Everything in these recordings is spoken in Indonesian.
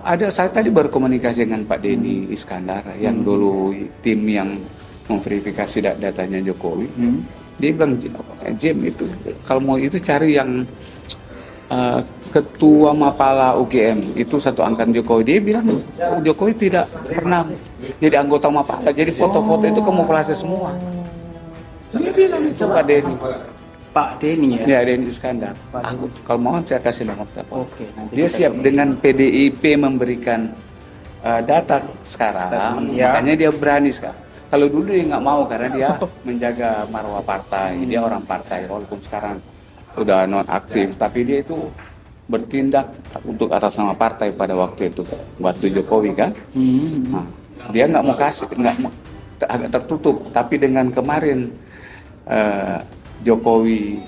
ada, saya tadi berkomunikasi dengan Pak Denny Iskandar yang dulu tim yang memverifikasi datanya Jokowi. Dia bilang, Jem itu kalau mau itu cari yang ketua Mapala UGM itu satu angkatan Jokowi. Dia bilang Jokowi tidak pernah jadi anggota Mapala, jadi foto-foto itu kamuflase semua. Dia bilang itu Pak Denny. Pak Denny Ya, Denny Iskandar. Aku kalau mau saya kasih nomor telepon. Oke, nanti Dia siap dengan PDIP memberikan data sekarang, makanya dia berani sekarang. Kalau dulu dia nggak mau karena dia menjaga marwah partai, dia orang partai walaupun sekarang udah non aktif, tapi dia itu bertindak untuk atas nama partai pada waktu itu, waktu Jokowi kan. Nah, dia nggak mau kasih, agak tertutup, tapi dengan kemarin Jokowi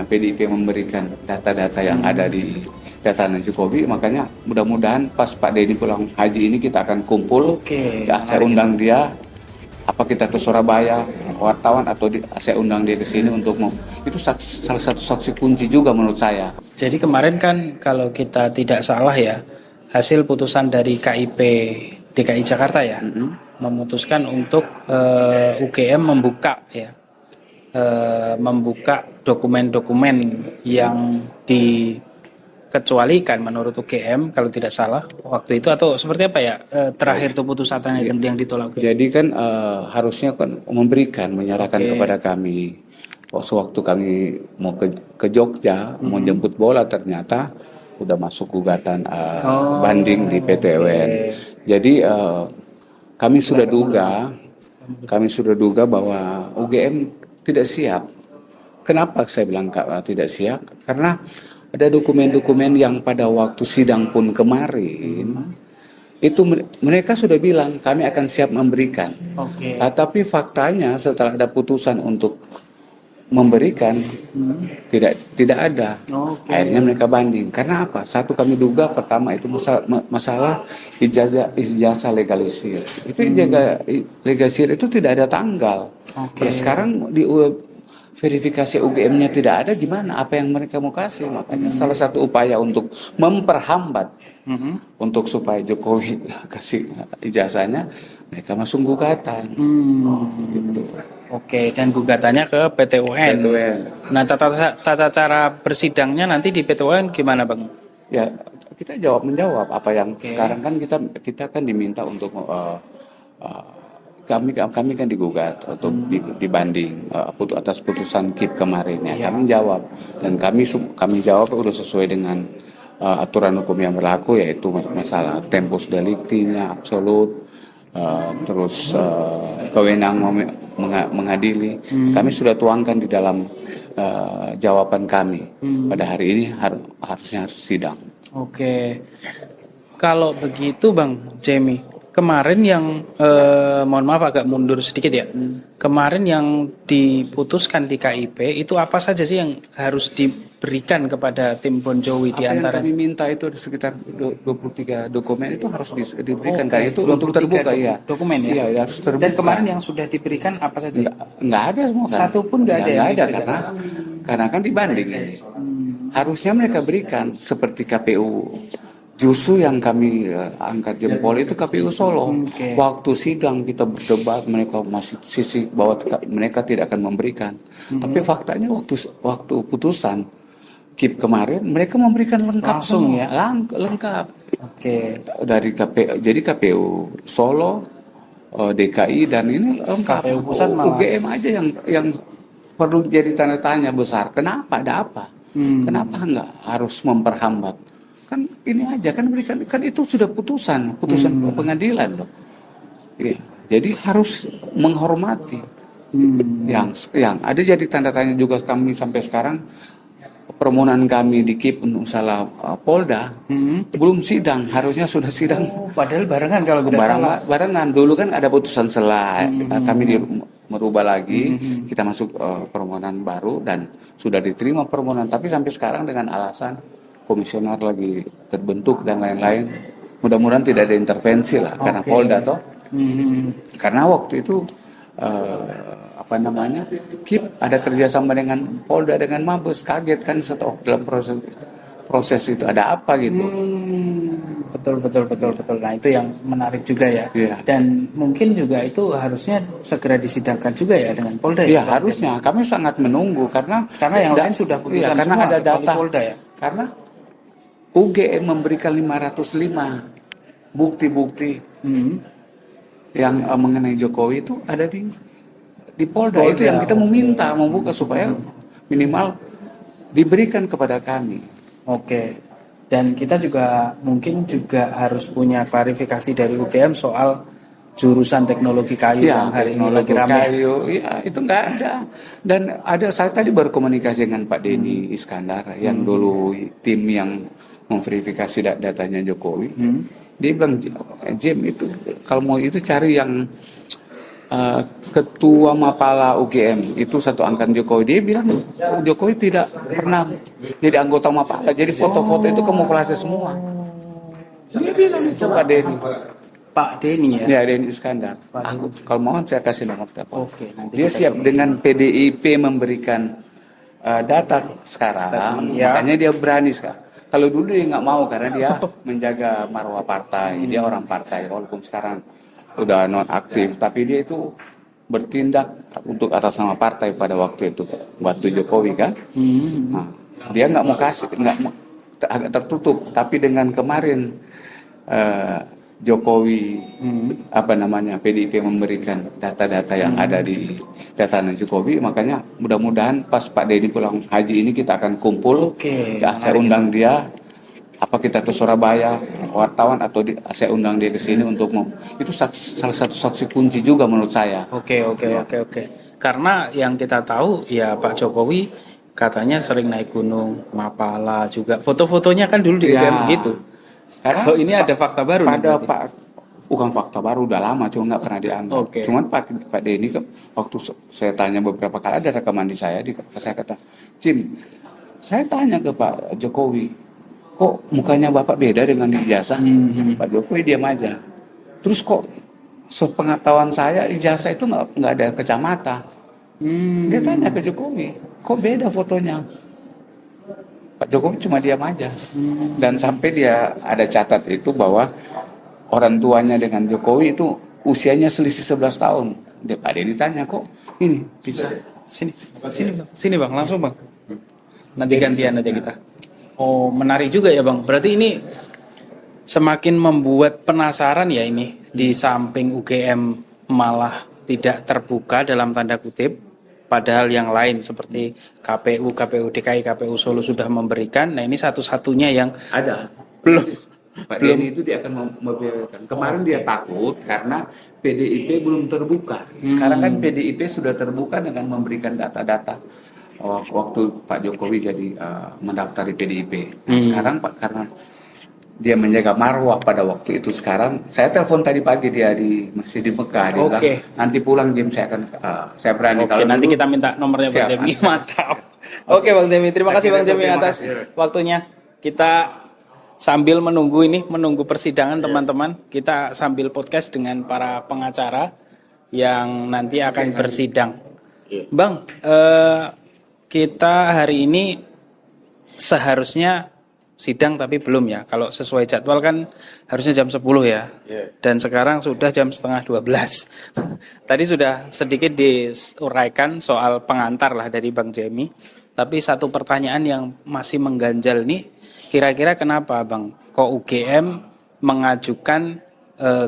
PDIP memberikan data-data yang ada di datanya Jokowi, makanya mudah-mudahan pas Pak Denny pulang haji ini kita akan kumpul. Ya, saya undang dia, apa kita ke Surabaya wartawan atau saya undang dia ke sini untuk itu salah satu saksi kunci juga menurut saya. Jadi kemarin kan kalau kita tidak salah ya, hasil putusan dari KIP DKI Jakarta ya, memutuskan untuk UGM membuka dokumen-dokumen yang dikecualikan menurut UGM kalau tidak salah waktu itu, atau seperti apa ya terakhir itu putusannya yang ditolak. Jadi kan harusnya kan menyerahkan kepada kami. Waktu kami mau ke Jogja mau jemput bola, ternyata udah masuk gugatan banding di PT UN. Jadi kami sudah duga bahwa UGM tidak siap. Kenapa saya bilang tidak siap? Karena ada dokumen-dokumen yang pada waktu sidang pun kemarin itu mereka sudah bilang kami akan siap memberikan. Tapi faktanya setelah ada putusan untuk memberikan tidak ada. Akhirnya mereka banding. Karena apa? Satu, kami duga pertama itu masalah ijazah legalisir. Itu ijazah legalisir itu tidak ada tanggal. Ya sekarang di verifikasi UGM-nya tidak ada, gimana? Apa yang mereka mau kasih? Makanya salah satu upaya untuk memperhambat untuk supaya Jokowi kasih ijazahnya, mereka masuk gugatan. Gitu. Dan gugatannya ke PT UN. Nah, tata cara bersidangnya nanti di PT UN gimana, Bang? Ya, kita menjawab apa yang sekarang kan kita kan diminta untuk kami kan digugat untuk dibanding atas putusan KIP kemarin ya. Kami jawab, dan kami jawab sudah sesuai dengan aturan hukum yang berlaku, yaitu masalah tempus delicti-nya absolut, terus kewenangan mengadili. Kami sudah tuangkan di dalam jawaban kami pada hari ini, harusnya harus sidang. Kalau begitu Bang Jemi, kemarin yang mohon maaf agak mundur sedikit ya. Kemarin yang diputuskan di KIP itu apa saja sih yang harus diberikan kepada tim Bon Jovi di antara? Yang kami minta itu ada sekitar 23 dokumen itu harus diberikan, karena itu untuk terbuka ya. Dokumen ya. Iya, harus terbuka. Dan kemarin yang sudah diberikan apa saja? Enggak ada semua kan. Satu pun enggak ada. Karena kan dibanding ini. Harusnya mereka berikan seperti KPU. Justru yang kami angkat jempol itu KPU Solo. Waktu sidang kita berdebat, mereka masih sisi bahwa mereka tidak akan memberikan. Tapi faktanya waktu putusan KIP kemarin mereka memberikan lengkap langsung semua. Lengkap. Dari KPU Solo, DKI, dan ini lengkap. KPU pusat UGM aja yang perlu jadi tanda tanya besar. Kenapa? Ada apa? Kenapa enggak harus memperhambat? Kan ini aja kan berikan, kan itu sudah putusan pengadilan loh. Ya, jadi harus menghormati. Yang ada jadi tanda tanya juga kami sampai sekarang, permohonan kami di KIP untuk salah Polda belum sidang, harusnya sudah sidang. Padahal barengan kalau tidak salah. Barengan dulu kan ada putusan selah, kami merubah lagi, kita masuk permohonan baru dan sudah diterima permohonan, tapi sampai sekarang dengan alasan komisioner lagi terbentuk dan lain-lain. Mudah-mudahan tidak ada intervensi lah karena Polda toh. Karena waktu itu KIP ada kerjasama dengan Polda dengan Mabes, kaget kan setelah dalam proses itu ada apa gitu. betul. Nah, itu yang menarik juga ya. Iya. Dan mungkin juga itu harusnya segera disidangkan juga ya dengan Polda Ya ya. harusnya kami sangat menunggu karena Yang lain sudah putusan karena semua ada kecuali data. Polda ya. Karena UGM memberikan 505 bukti-bukti yang mengenai Jokowi itu ada di Polda. Itu yang kita meminta membuka supaya minimal diberikan kepada kami. Oke. Dan kita juga mungkin juga harus punya klarifikasi dari UGM soal jurusan teknologi kayu Ya, yang hari ini lagi teknologi ramai. kayu, ya itu nggak ada. Dan saya tadi berkomunikasi dengan Pak Denny Iskandar yang dulu tim yang memverifikasi datanya Jokowi. Dia bilang, Jem itu kalau mau itu cari yang ketua Mapala UGM itu satu angkatan Jokowi. Dia bilang Jokowi tidak pernah jadi anggota Mapala, jadi foto-foto itu kamuflase semua. Dia bilang itu Pak Denny. Pak Denny ya. Ya, Denny Iskandar. Aku kalau mau saya kasih nomor telepon. Oke, nanti Dia kita siap dengan PDIP memberikan data sekarang, ya. makanya dia berani sekarang. Kalau dulu dia nggak mau karena dia menjaga marwah partai, dia orang partai walaupun sekarang udah non aktif, tapi dia itu bertindak untuk atas nama partai pada waktu itu waktu Jokowi kan. Nah, dia nggak mau kasih, agak tertutup, tapi dengan kemarin Jokowi PDIP memberikan data-data yang ada di datanya Jokowi, makanya mudah-mudahan pas Pak Denny pulang haji ini kita akan kumpul. Saya undang dia, kita ke Surabaya wartawan atau saya undang dia ke sini untuk itu salah satu saksi kunci juga menurut saya. Oke. Karena yang kita tahu ya Pak Jokowi katanya sering naik gunung Mapala juga, foto-fotonya kan dulu di UGM gitu. Kalau ini ada fakta baru bukan fakta baru, udah lama cuma nggak pernah dianggap. Cuman Pak Denny waktu saya tanya beberapa kali, ada rekaman di saya, saya kata, Jim, saya tanya ke Pak Jokowi, kok mukanya Bapak beda dengan ijazah? Pak Jokowi diam aja. Terus kok sepengetahuan saya ijazah itu nggak ada kacamata. Dia tanya ke Jokowi, kok beda fotonya? Pak Jokowi cuma diam aja. Dan sampai dia ada catat itu bahwa orang tuanya dengan Jokowi itu usianya selisih 11 tahun. Dia Pak Denny tanya, kok ini bisa? Sini bang, langsung bang. Nanti gantian aja kita. Oh, menarik juga ya bang. Berarti ini semakin membuat penasaran ya ini. Di samping UGM malah tidak terbuka dalam tanda kutip, padahal yang lain seperti KPU DKI, KPU Solo sudah memberikan. Nah ini satu-satunya yang ada belum. Pak Denny itu dia akan membeberkan. Kemarin dia takut karena PDIP belum terbuka. Sekarang kan PDIP sudah terbuka dengan memberikan data-data waktu Pak Jokowi jadi mendaftar di PDIP. Nah, sekarang Pak, karena dia menjaga marwah pada waktu itu, sekarang saya telepon tadi pagi dia masih di Mekah. Dia bilang nanti pulang Jim saya akan saya berani. Kalau nanti dulu, kita minta nomornya Bang Jemi. Mantap. Oke Bang Jemi, terima kasih Bang Jemi atas waktunya. Kita sambil menunggu persidangan teman-teman, kita sambil podcast dengan para pengacara yang nanti akan bersidang. Bang, kita hari ini seharusnya sidang tapi belum ya. Kalau sesuai jadwal kan harusnya jam 10 ya. Dan sekarang sudah jam setengah 12. Tadi sudah sedikit diuraikan soal pengantar lah dari Bang Jemi. Tapi satu pertanyaan yang masih mengganjal nih, kira-kira kenapa Bang, kok UGM mengajukan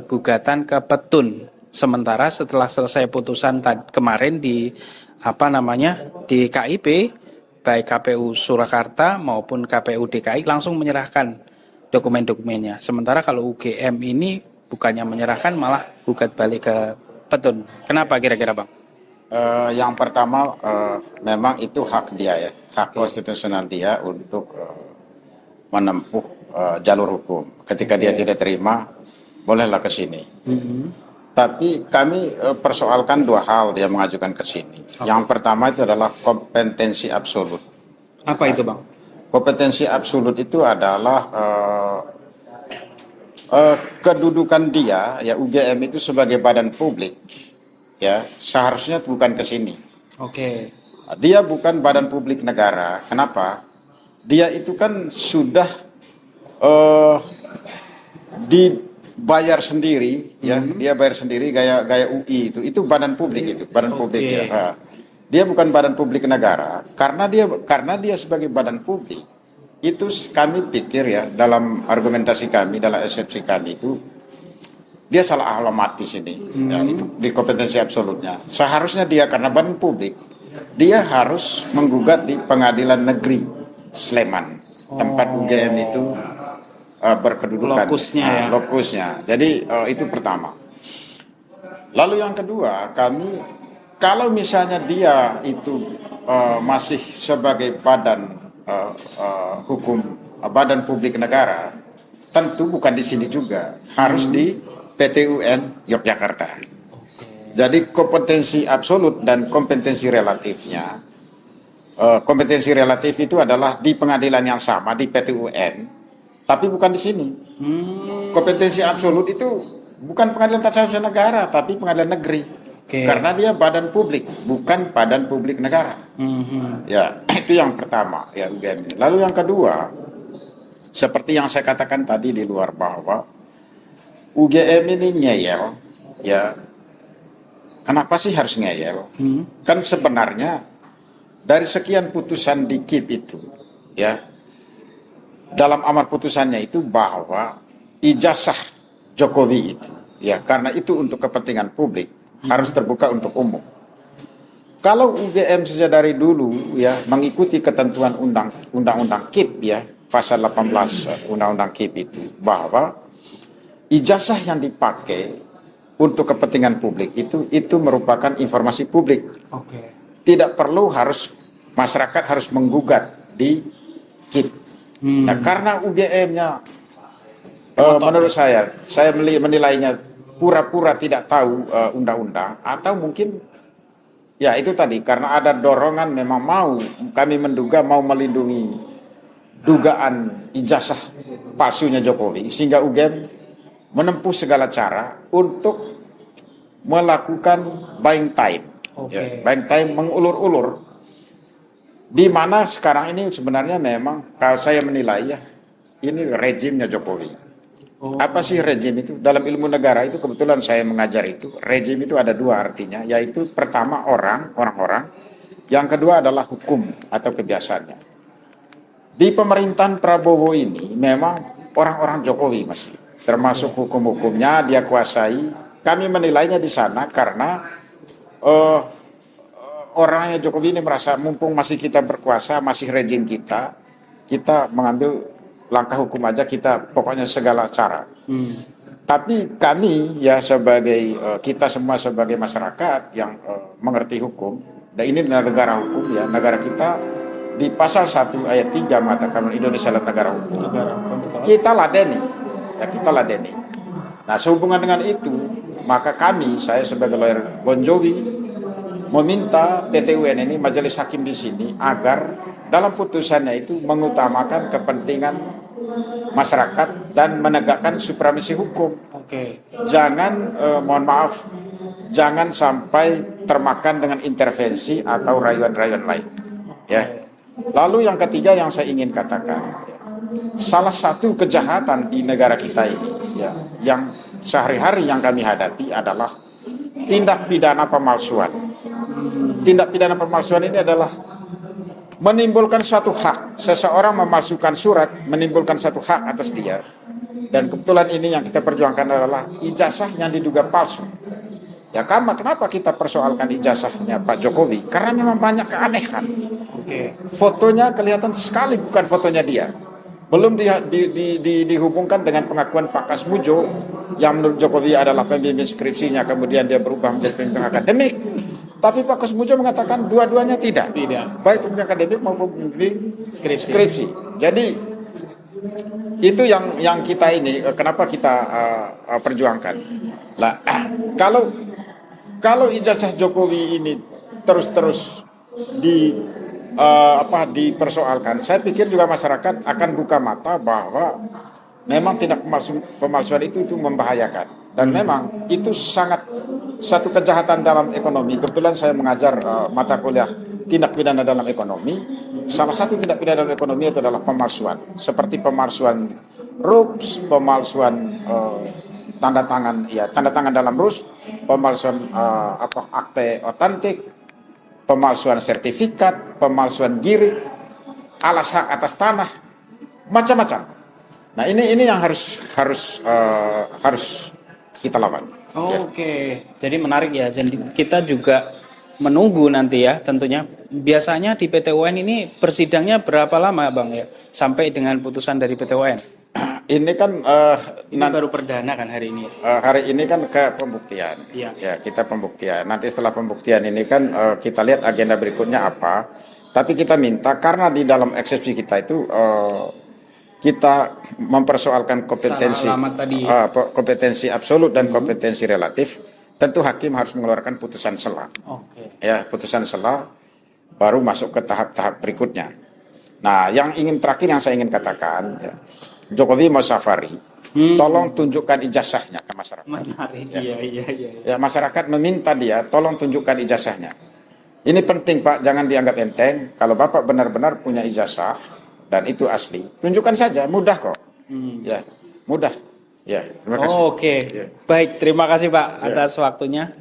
gugatan ke Petun, sementara setelah selesai putusan kemarin di di KIP, baik KPU Surakarta maupun KPU DKI langsung menyerahkan dokumen-dokumennya. Sementara kalau UGM ini bukannya menyerahkan malah gugat balik ke Petun. Kenapa kira-kira Bang? Yang pertama memang itu hak dia ya, hak konstitusional dia untuk menempuh jalur hukum. Ketika dia tidak terima, bolehlah ke sini. Tapi kami persoalkan dua hal dia mengajukan ke sini. Yang pertama itu adalah kompetensi absolut. Apa itu Bang? Kompetensi absolut itu adalah kedudukan dia, ya UGM itu sebagai badan publik, ya seharusnya bukan ke sini. Dia bukan badan publik negara. Kenapa? Dia itu kan sudah dibayar sendiri, ya, dia bayar sendiri gaya UI itu badan publik itu, badan publik ya. Nah, dia bukan badan publik negara karena dia sebagai badan publik itu kami pikir ya dalam argumentasi kami, dalam eksepsi kami itu dia salah alamat di sini. Ya, itu di kompetensi absolutnya. Seharusnya dia karena badan publik dia harus menggugat di Pengadilan Negeri Sleman, tempat UGM itu berkedudukan. Lokusnya. Jadi itu pertama. Lalu yang kedua, kami kalau misalnya dia itu masih sebagai badan hukum, badan publik negara, tentu bukan di sini juga, harus di PT UN Yogyakarta. Jadi kompetensi absolut dan kompetensi relatifnya, kompetensi relatif itu adalah di pengadilan yang sama di PT UN, tapi bukan di sini. Kompetensi absolut itu bukan pengadilan tata usaha negara, tapi pengadilan negeri. Karena dia badan publik, bukan badan publik negara. Ya, itu yang pertama ya UGM. Lalu yang kedua, seperti yang saya katakan tadi di luar bahwa UGM ini ngeyel, ya. Kenapa sih harus ngeyel? Kan sebenarnya dari sekian putusan di KIP itu, ya, dalam amar putusannya itu bahwa ijazah Jokowi itu, ya, karena itu untuk kepentingan publik harus terbuka untuk umum. Kalau UGM sejak dari dulu ya mengikuti ketentuan undang-undang KIP ya, pasal 18 undang-undang KIP itu bahwa ijazah yang dipakai untuk kepentingan publik itu merupakan informasi publik. Tidak perlu masyarakat harus menggugat di KIP. Nah, karena UGM-nya menurut saya menilainya pura-pura tidak tahu undang-undang, atau mungkin ya itu tadi karena ada dorongan memang kami menduga mau melindungi dugaan ijazah palsunya Jokowi, sehingga UGM menempuh segala cara untuk melakukan buying time. Ya, buying time mengulur-ulur, di mana sekarang ini sebenarnya memang kalau saya menilai ya ini rejimnya Jokowi. Apa sih rejim itu? Dalam ilmu negara itu kebetulan saya mengajar itu. Rejim itu ada dua artinya, yaitu pertama orang-orang, yang kedua adalah hukum atau kebiasaannya. Di pemerintahan Prabowo ini memang orang-orang Jokowi masih, termasuk hukum-hukumnya dia kuasai. Kami menilainya di sana karena orangnya Jokowi ini merasa mumpung masih kita berkuasa, masih rejim kita mengambil langkah hukum aja, kita pokoknya segala cara. Tapi kami ya sebagai kita semua sebagai masyarakat yang mengerti hukum, dan ini negara hukum ya, negara kita di pasal 1 ayat 3 mengatakan Indonesia adalah negara hukum. Kita ladeni. Nah, sehubungan dengan itu, maka saya sebagai lawyer Bon Jovi meminta PT UN ini, majelis hakim di sini, agar dalam putusannya itu mengutamakan kepentingan masyarakat dan menegakkan supremasi hukum. Jangan, mohon maaf, jangan sampai termakan dengan intervensi atau rayuan-rayuan lain. Ya. Lalu yang ketiga yang saya ingin katakan, salah satu kejahatan di negara kita ini, ya, yang sehari-hari yang kami hadapi adalah tindak pidana pemalsuan. Tindak pidana pemalsuan ini adalah menimbulkan suatu hak. Seseorang memalsukan surat, menimbulkan satu hak atas dia. Dan kebetulan ini yang kita perjuangkan adalah ijazah yang diduga palsu. Ya, kenapa kita persoalkan ijazahnya Pak Jokowi? Karena memang banyak keanehan. Fotonya kelihatan sekali bukan fotonya dia. Belum dihubungkan dengan pengakuan Pak Kasmujo yang menurut Jokowi adalah pembimbing skripsinya, kemudian dia berubah menjadi pembimbing akademik. Tapi Pak Kasmujo mengatakan dua-duanya tidak. Baik pembimbing akademik maupun pembimbing skripsi. Jadi itu yang kita ini kenapa kita perjuangkan. Lah, kalau ijazah Jokowi ini terus dipersoalkan, saya pikir juga masyarakat akan buka mata bahwa memang tindak pemalsuan itu membahayakan. Dan memang itu sangat satu kejahatan dalam ekonomi. Kebetulan saya mengajar mata kuliah tindak pidana dalam ekonomi. Salah satu tindak pidana dalam ekonomi itu adalah pemalsuan. Seperti pemalsuan RUPS, pemalsuan tanda tangan dalam RUPS, pemalsuan akte otentik, pemalsuan sertifikat, pemalsuan girik, alas hak atas tanah, macam-macam. Nah ini yang harus kita lawan. Oke, jadi menarik ya. Jadi kita juga menunggu nanti ya tentunya. Biasanya di PT UN ini persidangnya berapa lama Bang ya? Sampai dengan putusan dari PT UN. Ini kan Ini baru perdana kan hari ini. hari ini kan ke pembuktian. Iya. Ya, kita pembuktian. Nanti setelah pembuktian ini kan kita lihat agenda berikutnya apa. Tapi kita minta karena di dalam eksepsi kita itu kita mempersoalkan kompetensi Salah alamat tadi. kompetensi absolut dan kompetensi relatif. Tentu hakim harus mengeluarkan putusan sela. Oke. Ya, putusan sela baru masuk ke tahap-tahap berikutnya. Nah, yang terakhir yang saya ingin katakan, ya, Jokowi mau safari, tolong tunjukkan ijazahnya ke masyarakat. Menarik. Ya. Iya. Ya, masyarakat meminta dia, tolong tunjukkan ijazahnya. Ini penting Pak, jangan dianggap enteng. Kalau Bapak benar-benar punya ijazah dan itu asli, tunjukkan saja, mudah kok. Ya, mudah. Ya, terima kasih. Oke. Ya. Baik, terima kasih Pak atas waktunya.